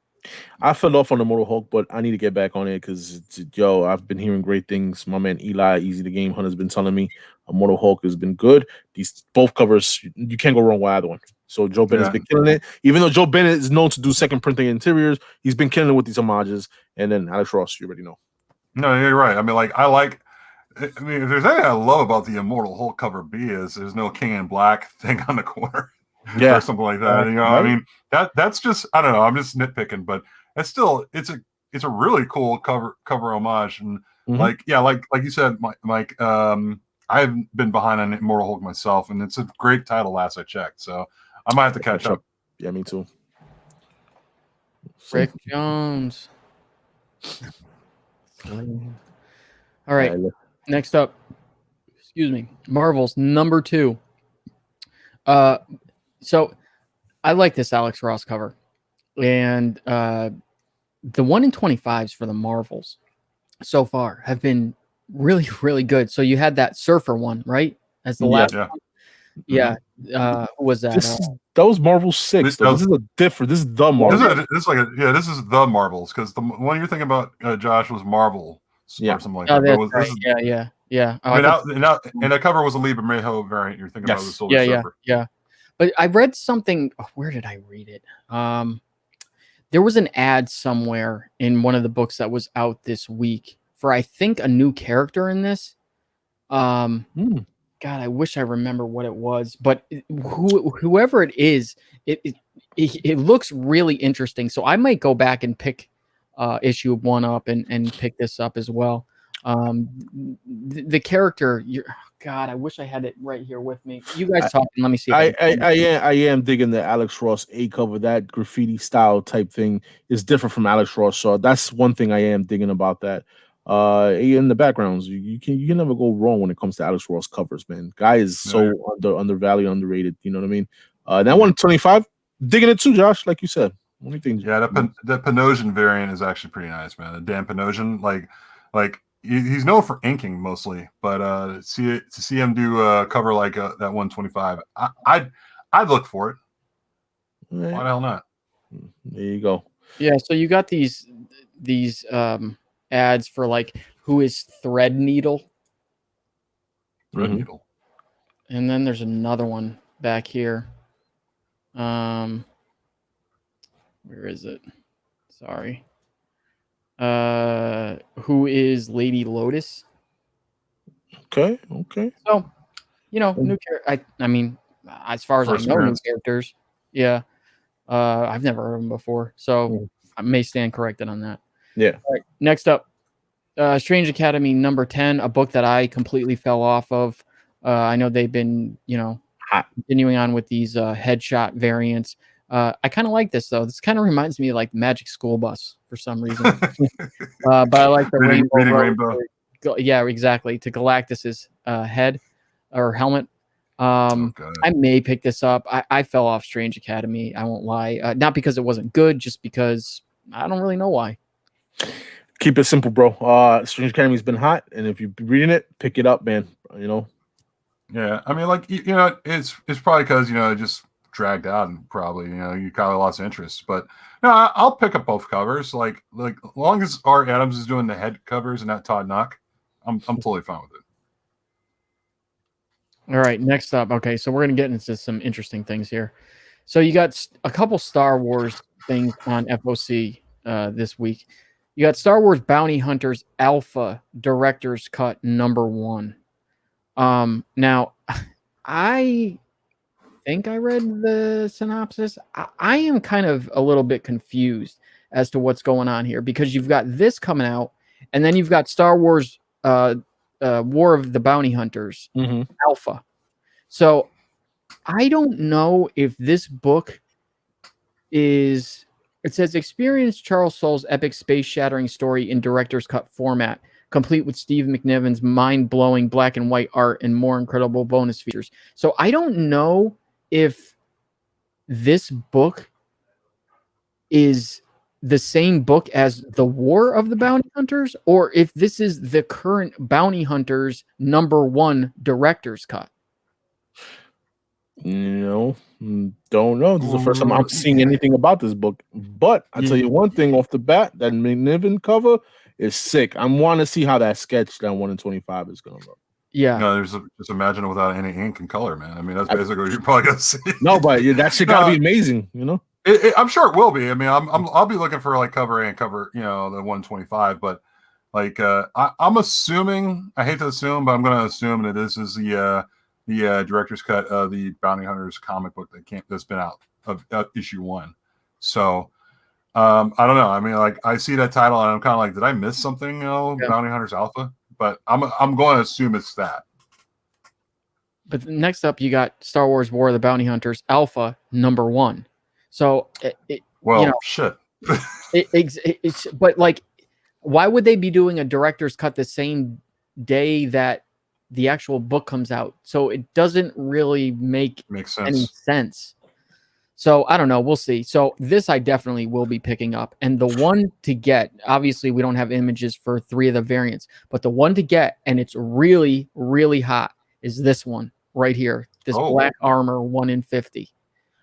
I fell off on the Mortal Hulk, but I need to get back on it because, I've been hearing great things. My man Eli, Easy the Game Hunter, has been telling me Mortal Hulk has been good. These both covers, you can't go wrong with either one. So Joe Bennett's been killing it. Even though Joe Bennett is known to do second printing interiors, he's been killing it with these homages. And then Alex Ross, you already know. No, you're right. I mean, if there's anything I love about the Immortal Hulk cover B is there's no King in Black thing on the corner. Or something like that. I mean, that's just, I don't know, I'm just nitpicking, but it's still, it's a really cool cover homage. And like you said, Mike, I've been behind on Immortal Hulk myself, and it's a great title last I checked, so I might have to catch up. Yeah, me too. Rick Jones. All right, next up, Marvel's #2. So I like this Alex Ross cover, and the 1 in 25s for the Marvels so far have been really, really good. So you had that Surfer one, right? As the last one. Yeah. Who was that? That was Marvel 6. This is a different. This is the Marvel. This is the Marvels, because the one you're thinking about, Josh, was Marvel or something like that. Yeah. I mean, and the cover was a Libre Mayho variant. You're thinking about the Silver Surfer. Yeah. But I read something. Where did I read it? There was an ad somewhere in one of the books that was out this week for, I think, a new character in this. God, I wish I remember what it was. But whoever it is, it looks really interesting. So I might go back and pick issue 1 up and pick this up as well. The character, God, I wish I had it right here with me. You guys talking? Let me see. I am digging the Alex Ross A cover. That graffiti style type thing is different from Alex Ross, so that's one thing I am digging about that. In the backgrounds, you can never go wrong when it comes to Alex Ross covers, man. Guy is so undervalued, underrated. You know what I mean? That 125, digging it too, Josh. Like you said, only thing. Yeah, the Panosian variant is actually pretty nice, man. The Dan Panosian, like. He's known for inking mostly, but to see him do a cover like that 125, I'd look for it. Why the hell not? There you go. Yeah, so you got these ads for like who is Thread Needle, Red Mhm. Needle. and then there's another one back here. Where is it? Sorry. Who is Lady Lotus? Okay. So, new character. I mean, as far as First I know, appearance. new characters. Yeah. I've never heard of them before, so Mhm. I may stand corrected on that. Yeah. All right, next up, Strange Academy number 10, a book that I completely fell off of. I know they've been, Hot. continuing on with these headshot variants. I kind of like this though. This kind of reminds me of like Magic School Bus for some reason. But I like the Reading rainbow. Rainbow. Yeah, exactly. To Galactus's head or helmet. Okay. I may pick this up. I fell off Strange Academy. I won't lie. Not because it wasn't good, just because I don't really know why. Keep it simple, bro. Strange Academy's been hot, and if you're reading it, pick it up, man. Yeah, I mean, like it's probably because it just dragged out and probably you kind of lost interest. But no, I'll pick up both covers. Like as long as Art Adams is doing the head covers and not Todd Knock, I'm totally fine with it. All right, next up. Okay, so we're going to get into some interesting things here. So you got a couple Star Wars things on FOC this week. You got Star Wars Bounty Hunters Alpha Director's Cut #1. Now, I think I read the synopsis. I am kind of a little bit confused as to what's going on here because you've got this coming out, and then you've got Star Wars War of the Bounty Hunters Alpha. So I don't know if this book is. It says experience Charles Soule's epic space-shattering story in director's cut format, complete with Steve McNiven's mind-blowing black and white art and more incredible bonus features. So I don't know if this book is the same book as The War of the Bounty Hunters, or if this is the current Bounty Hunters #1 director's cut. Don't know. This is the first time I'm seeing anything about this book. But I'll tell you one thing off the bat: that McNiven cover is sick. I want to see how that sketch that 1 in 25 is going to look. Yeah. No, just imagine it without any ink and color, man. I mean, that's basically what you're probably gonna see. No, but that shit gotta be amazing, I'm sure it will be. I mean, I'll be looking for like cover A and cover, the 125. But like, I'm assuming. I hate to assume, but I'm going to assume that this is the director's cut of the Bounty Hunters comic book that's been out of issue 1. So I don't know. I mean, like I see that title and I'm kind of like, did I miss something? Bounty Hunters Alpha. But I'm going to assume it's that. But next up, you got Star Wars War of the Bounty Hunters Alpha #1. So, shit. it's but like, why would they be doing a director's cut the same day that the actual book comes out? So it doesn't really make any sense. So I don't know. We'll see. So this I definitely will be picking up. And the one to get, obviously we don't have images for 3 of the variants, but the one to get, and it's really, really hot, is this one right here. This black armor 1 in 50.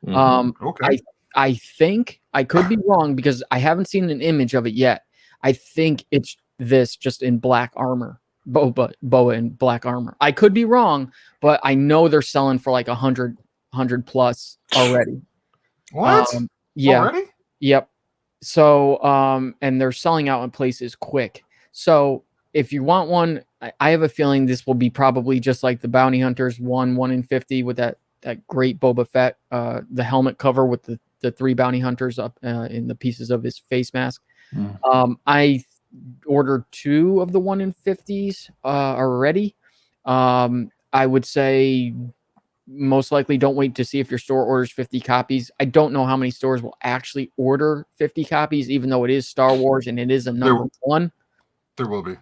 Okay. I think, I could be wrong because I haven't seen an image of it yet. I think it's this just in black armor. Boa in black armor. I could be wrong, but I know they're selling for like 100 plus already. What? Yeah. Already? Yep. So, and they're selling out in places quick. So if you want one, I have a feeling this will be probably just like the Bounty Hunters 1 in 50 with that great Boba Fett, the helmet cover with the 3 Bounty Hunters up in the pieces of his face mask. I ordered 2 of the 1 in 50s already. I would say most likely don't wait to see if your store orders 50 copies. I don't know how many stores will actually order 50 copies, even though it is Star Wars and it is a #1. There will be.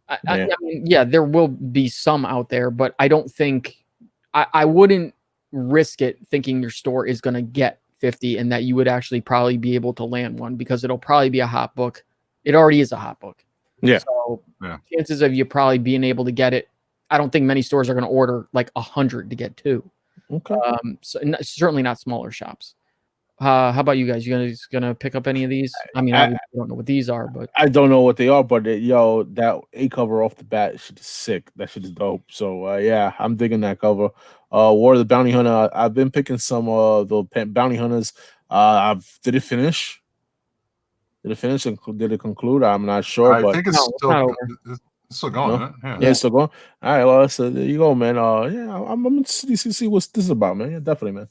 I mean, yeah, there will be some out there, but I don't think I wouldn't risk it thinking your store is going to get 50 and that you would actually probably be able to land one because it'll probably be a hot book. It already is a hot book. Yeah. So chances of you probably being able to get it, I don't think many stores are going to order like 100 to get 2. Okay. So certainly not smaller shops. How about you guys? You guys gonna pick up any of these? I mean, obviously, I don't know what these are, but I don't know what they are, but that A cover off the bat shit is sick. That shit is dope. So yeah, I'm digging that cover. War of the Bounty Hunter. I've been picking some the bounty hunters. Did it finish? Did it finish and did it conclude? I'm not sure, I but think it's no, it's not over. still going. Isn't it? yeah, it's still going. All right, well, so there you go, man. Yeah, I'm interested to see what this is about, man. Yeah, definitely, man.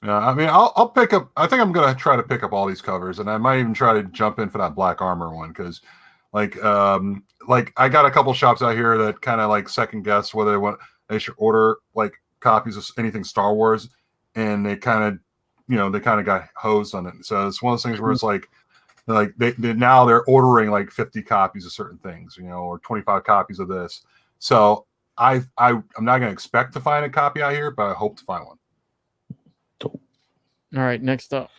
Yeah, I mean, I'll pick up. I think I'm gonna try to pick up all these covers, and I might even try to jump in for that Black Armor one because, like I got a couple shops out here that kind of like second guess whether they should order like copies of anything Star Wars, and they kind of got hosed on it. So it's one of those things where it's like they now they're ordering like 50 copies of certain things, or 25 copies of this. So I'm not gonna expect to find a copy out here, but I hope to find one. All right, next up.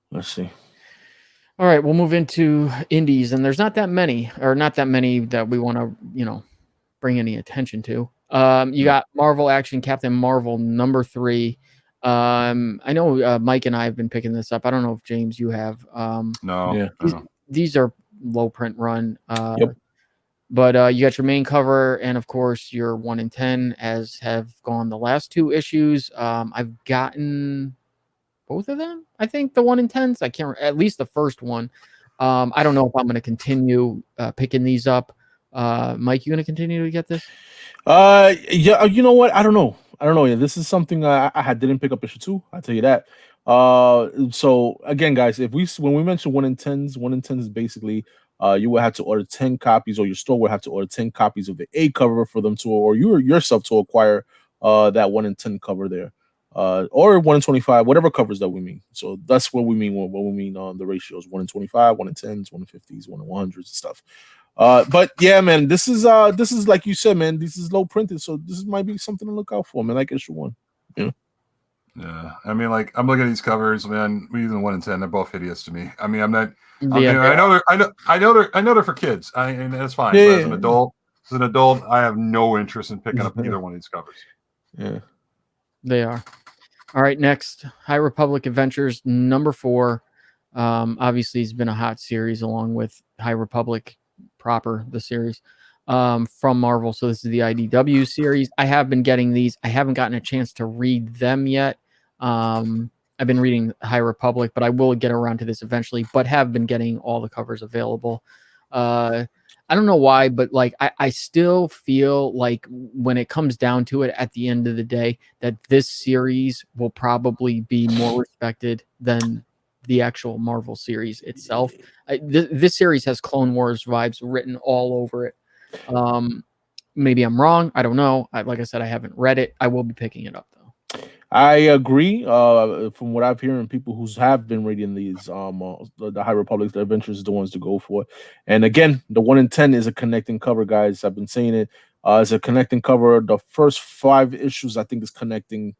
Let's see. All right, we'll move into indies, and there's not that many that we want to, bring any attention to. You got Marvel Action Captain Marvel #3. I know Mike and I have been picking this up. I don't know if James you have. No. Yeah. These are low print run. Yep. But you got your main cover, and of course your 1 in 10, as have gone the last 2 issues. I've gotten both of them. I think the 1 in 10s. I can't. At least the first one. I don't know if I'm going to continue picking these up. Mike, you going to continue to get this? Yeah. You know what? I don't know. Yeah, this is something I didn't pick up issue 2. I'll tell you that. So again, guys, when we mention 1 in 10s, 1 in 10s is basically you will have to order 10 copies, or your store will have to order 10 copies of the A cover for them to, or you yourself to acquire that 1 in 10 cover there. Or 1 in 25, whatever covers that we mean. So that's what we mean when we mean on the ratios: 1 in 25, 1 in 10s, 1 in 50s, 1 in 100s and stuff. But yeah, man, this is like you said, man, this is low printed, so this might be something to look out for, man. Like issue 1. Yeah, I mean, like I'm looking at these covers, man. Even 1 in 10, they're both hideous to me. I mean, I'm not. Yeah, I know they're for kids. And that's fine. Yeah, but as an adult, I have no interest in picking up either one of these covers. Yeah, they are. All right, next, High Republic Adventures #4. Obviously, it's been a hot series along with High Republic proper, the series from Marvel. So this is the IDW series. I have been getting these. I haven't gotten a chance to read them yet. I've been reading High Republic, but I will get around to this eventually, but have been getting all the covers available. I don't know why, but like I still feel like when it comes down to it at the end of the day, that this series will probably be more respected than the actual Marvel series itself. This series has Clone Wars vibes written all over it. Maybe I'm wrong. I don't know. Like I said, I haven't read it. I will be picking it up though. I agree. From what I've heard, people who have been reading these, the High Republic Adventures is the ones to go for. And again, the 1 in 10 is a connecting cover, guys. I've been saying it. It's a connecting cover. The first 5 issues, I think, is connecting.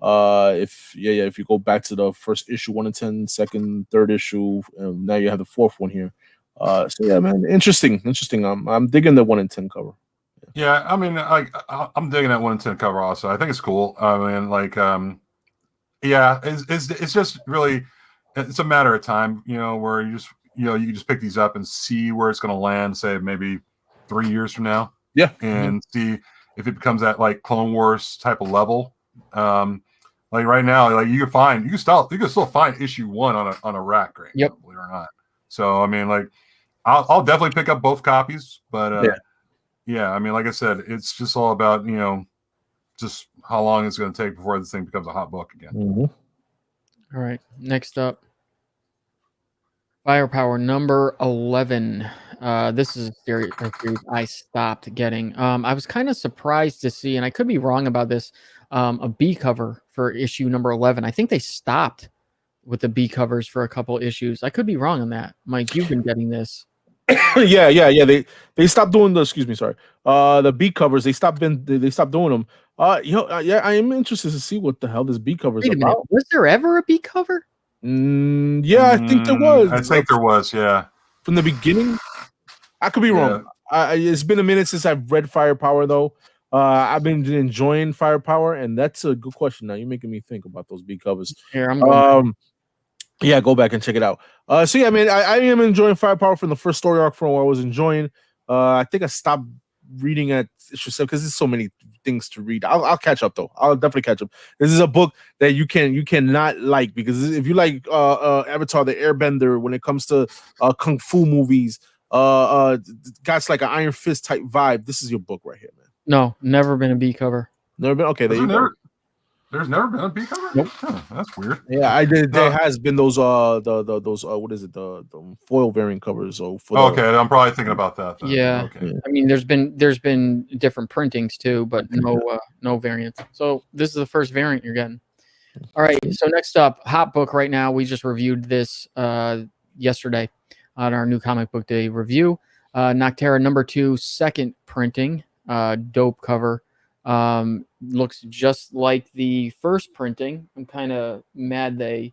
If you go back to the first issue, 1 in 10, second, third issue, now you have the 4th one here. So yeah, man, interesting. I'm digging the 1 in 10 cover. Yeah, I mean, I'm digging that 1 in 10 cover also. I think it's cool. I mean, like, yeah, it's just really, it's a matter of time, where you can just pick these up and see where it's going to land, say maybe 3 years from now. Yeah, and see if it becomes that like Clone Wars type of level. Like right now, like you can still find issue 1 on a rack, right? Yep. Believe it or not. So I mean, like, I'll definitely pick up both copies, but yeah, I mean, like I said, it's just all about, just how long it's going to take before this thing becomes a hot book again. All right. Next up, Firepower #11. This is a series I stopped getting. I was kind of surprised to see, and I could be wrong about this, a B cover for issue #11. I think they stopped with the B covers for a couple issues. I could be wrong on that. Mike, you've been getting this. yeah. They stopped doing the B covers. They stopped doing them. Yeah, I am interested to see what the hell this B cover is about. Minute. Was there ever a B cover? Yeah, I think there was. I think there was. Yeah, from the beginning. I could be wrong. It's been a minute since I've read Firepower though. I've been enjoying Firepower, and that's a good question. Now you're making me think about those B covers. Here, I'm going. Yeah, go back and check it out. So yeah, I mean, I am enjoying Firepower from the first story arc from what I was enjoying. I think I stopped reading at issue 7 because there's so many things to read. I'll catch up though. I'll definitely catch up. This is a book that you cannot like, because if you like Avatar the Airbender, when it comes to kung fu movies, got like an Iron Fist type vibe, this is your book right here, man. No, never been a B cover. Never been. Okay, there you go. There's never been a B cover. Nope. Huh, that's weird. Yeah, I did. There has been those those what is it, the foil variant covers. So Okay, I'm probably thinking about that then. Yeah. Okay. I mean, there's been different printings too, but no variants. So this is the first variant you're getting. All right. So next up, Hot Book. Right now, we just reviewed this yesterday on our new comic book day review. Noctera #2, second printing. Dope cover. Looks just like the first printing. I'm kind of mad they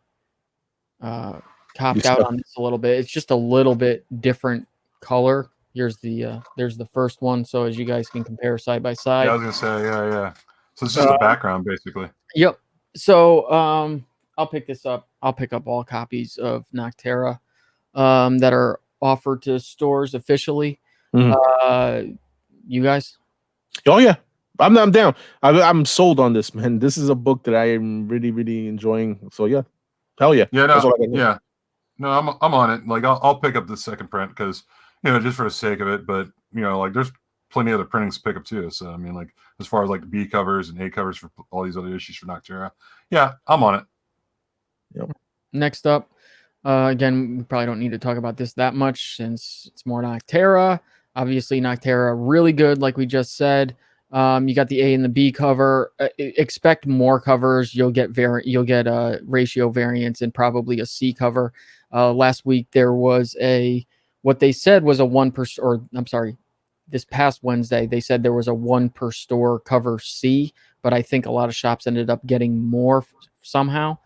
copped out on this a little bit. It's just a little bit different color. There's the first one, so as you guys can compare side by side. Yeah, I was gonna say, yeah. So it's just a background, basically. Yep. So I'll pick this up. I'll pick up all copies of Noctera that are offered to stores officially. Mhm. You guys? Oh yeah, I'm down. I'm sold on this, man. This is a book that I am really, really enjoying. So yeah, hell yeah. Yeah, That's no, all I can do. yeah. No, I'm on it. Like I'll pick up the second print because just for the sake of it. But like there's plenty of other printings to pick up too. So I mean, like as far as like B covers and A covers for all these other issues for Noctera, yeah, I'm on it. Yep. Next up, again, we probably don't need to talk about this that much since it's more Noctera. Obviously, Noctera really good, like we just said. You got the A and the B cover. Expect more covers. You'll get ratio variants and probably a C cover. Last week there was what they said was a 1 per, or I'm sorry, this past Wednesday they said there was a 1 per store cover C, but I think a lot of shops ended up getting more somehow.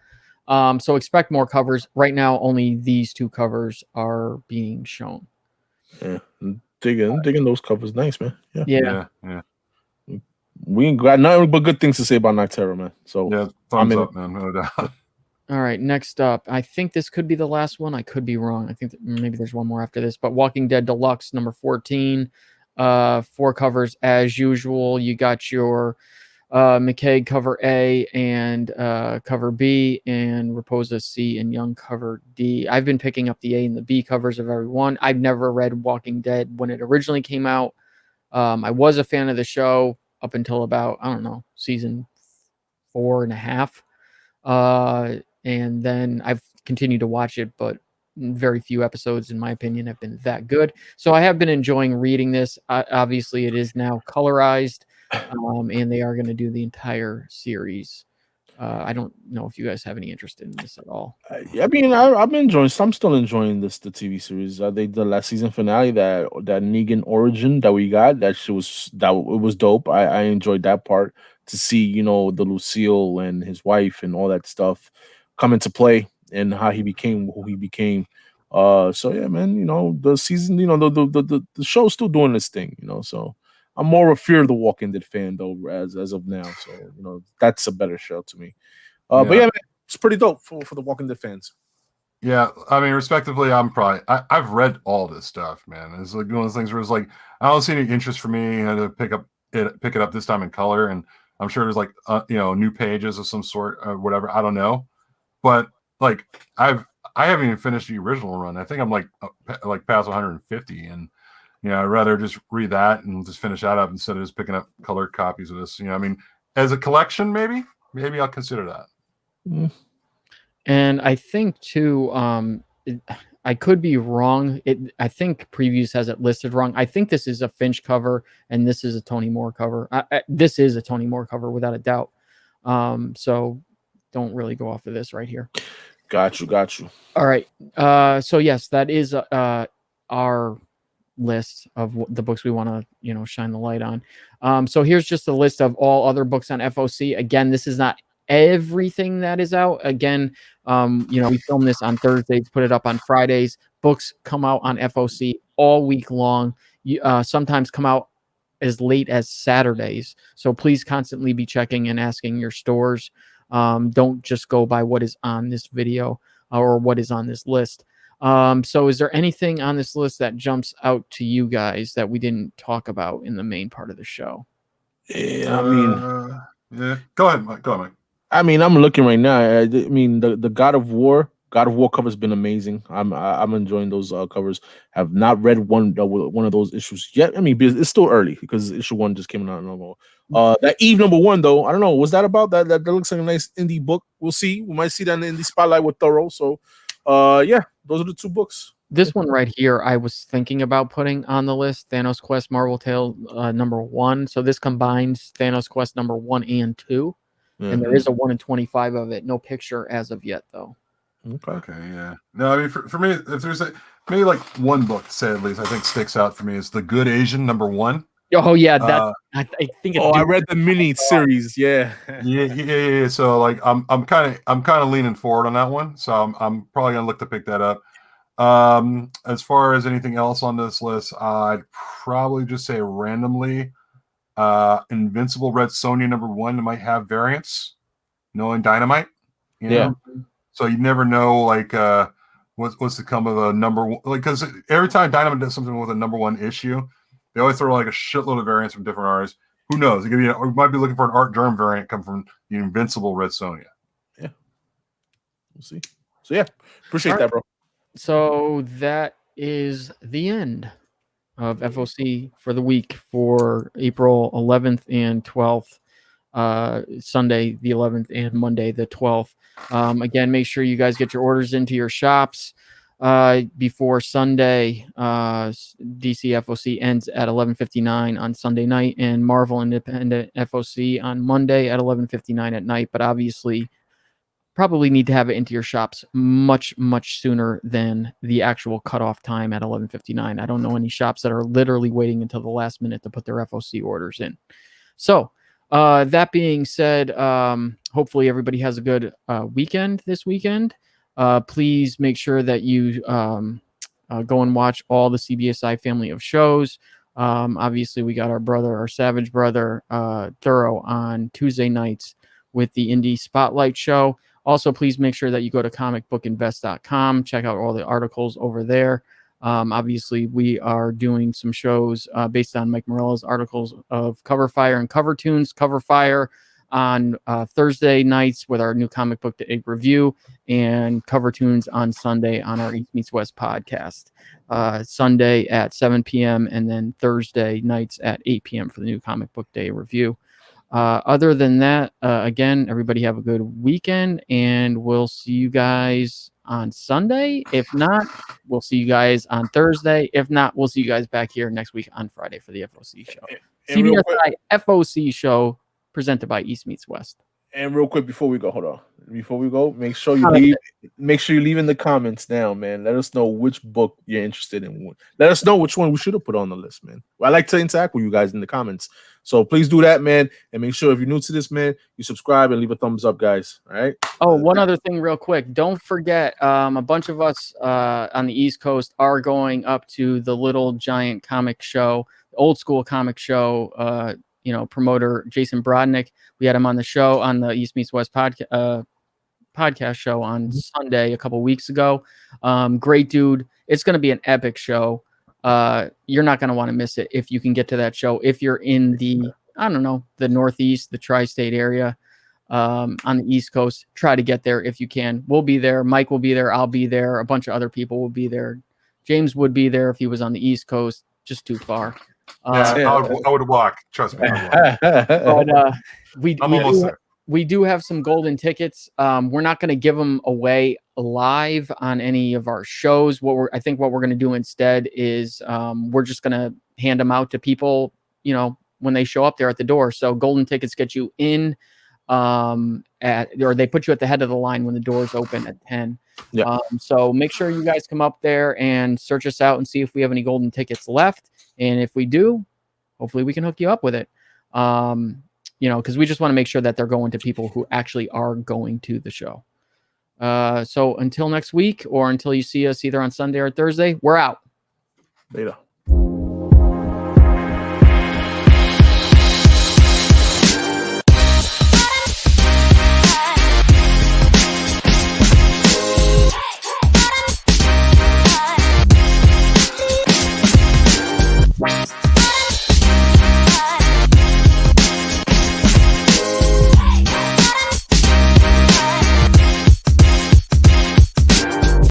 So expect more covers. Right now, only these 2 covers are being shown. Yeah, digging those covers, nice, man. Yeah. We ain't got nothing but good things to say about Noctera, man. So yeah, thumbs up, man, no doubt. All right, next up, I think this could be the last one. I could be wrong. I think maybe there's one more after this, but Walking Dead Deluxe #14, 4 covers as usual. You got your McKay cover A and cover B, and Raposa C and Young cover D. I've been picking up the A and the B covers of every one. I've never read Walking Dead when it originally came out. I was a fan of the show up until about, I don't know, season 4.5. And then I've continued to watch it, but very few episodes, in my opinion, have been that good. So I have been enjoying reading this. Obviously, it is now colorized, and they are going to do the entire series. I don't know if you guys have any interest in this at all. I mean, I'm enjoying. I'm still enjoying the TV series. They the last season finale, that Negan origin that we got, it was dope. I enjoyed that part, to see the Lucille and his wife and all that stuff come into play, and how he became who he became. So yeah, man. The season. The show's still doing this thing. So I'm more of a Fear of the Walking Dead fan though, as of now. So that's a better show to me. But yeah, man, it's pretty dope for the Walking Dead fans. Yeah, I mean, respectively, I've read all this stuff, man. It's like one of those things where it's like I don't see any interest for me to pick it up this time in color, and I'm sure there's like new pages of some sort or whatever. I don't know, but like I haven't even finished the original run. I think I'm like past 150, and I'd rather just read that and just finish that up instead of just picking up colored copies of this. I mean, as a collection, maybe I'll consider that. Mm. And I think too, I could be wrong. I think Previews has it listed wrong. I think this is a Finch cover and this is a Tony Moore cover. This is a Tony Moore cover without a doubt. So don't really go off of this right here. Got you. All right. So yes, that is our list of the books we want to shine the light on. So here's just a list of all other books on FOC. Again, this is not everything that is out. Again, we film this on Thursdays, put it up on Fridays. Books come out on FOC all week long. Sometimes come out as late as Saturdays. So please constantly be checking and asking your stores. Don't just go by what is on this video or what is on this list. So is there anything on this list that jumps out to you guys that we didn't talk about in the main part of the show? Yeah, I mean, yeah. Go ahead, Mike. Go ahead, Mike. I mean, I'm looking right now. I mean, the God of War cover has been amazing. I'm enjoying those covers. Have not read one of those issues yet. I mean, it's still early because issue 1 just came out. That Eve #1 though, I don't know. Was that about that? That looks like a nice indie book. We'll see. We might see that in the spotlight with Thoro. So, yeah, those are the 2 books. This one right here, I was thinking about putting on the list, Thanos Quest Marvel Tale #1. So this combines Thanos Quest #1 and 2. And there is a 1 in 25 of it. No picture as of yet, though. Okay, yeah. No, I mean, for me, if there's maybe like one book, to say at least, I think sticks out for me is The Good Asian #1. Oh yeah, that I think. I read the mini series. Yeah. Yeah. So like, I'm kind of leaning forward on that one. So I'm probably gonna look to pick that up. As far as anything else on this list, I'd probably just say randomly, Invincible Red Sonja #1 might have variants, knowing Dynamite. You know? So you never know, like, what's to come of a #1, like, because every time Dynamite does something with a #1 issue, they always throw like a shitload of variants from different artists. Who knows? It could be, we might be looking for an Art Germ variant come from the Invincible Red Sonja. Yeah, we'll see. So yeah, appreciate that, bro. So that is the end of FOC for the week for April 11th and 12th. Sunday the 11th and Monday the 12th. Again, make sure you guys get your orders into your shops before Sunday. DC FOC ends at 11:59 on Sunday night, and Marvel Independent FOC on Monday at 11:59 at night. But obviously, probably need to have it into your shops much sooner than the actual cutoff time at 11:59. I don't know any shops that are literally waiting until the last minute to put their FOC orders in. So that being said, hopefully everybody has a good weekend this weekend. Please make sure that you go and watch all the CBSI family of shows. Obviously, we got our Savage brother, Thoro, on Tuesday nights with the Indie Spotlight show. Also, please make sure that you go to comicbookinvest.com. Check out all the articles over there. Obviously, we are doing some shows based on Mike Morella's articles of Cover Fire and Cover Tunes. Cover Fire on Thursday nights with our new comic book day review, and Cover Tunes on Sunday on our East Meets West podcast. Sunday at 7 p.m. and then Thursday nights at 8 p.m. for the new comic book day review. Other than that, again, everybody have a good weekend, and we'll see you guys on Sunday. If not, we'll see you guys on Thursday. If not, we'll see you guys back here next week on Friday for the FOC show. CBSI FOC show presented by East Meets West. And real quick before we go, hold on. Before we go, make sure you leave in the comments down, man. Let us know which book you're interested in. Let us know which one we should have put on the list, man. I like to interact with you guys in the comments. So please do that, man. And make sure if you're new to this, man, you subscribe and leave a thumbs up, guys. All right. Oh, one other thing real quick. Don't forget, a bunch of us on the East Coast are going up to the Little Giant comic show, old school comic show, promoter Jason Brodnick. We had him on the show on the East Meets West podcast show on Sunday a couple weeks ago. Great dude. It's going to be an epic show. You're not going to want to miss it if you can get to that show. If you're in the Northeast, the tri-state area, on the East Coast, try to get there if you can. We'll be there. Mike will be there. I'll be there. A bunch of other people will be there. James would be there if he was on the East Coast. Just too far. I would walk. Trust me. But we do have some golden tickets. We're not going to give them away live on any of our shows. I think what we're going to do instead is we're just going to hand them out to people, when they show up there at the door. So golden tickets get you in or they put you at the head of the line when the doors open at 10. Yeah. So make sure you guys come up there and search us out and see if we have any golden tickets left. And if we do, hopefully we can hook you up with it. Because we just want to make sure that they're going to people who actually are going to the show. So until next week, or until you see us either on Sunday or Thursday, we're out. Later.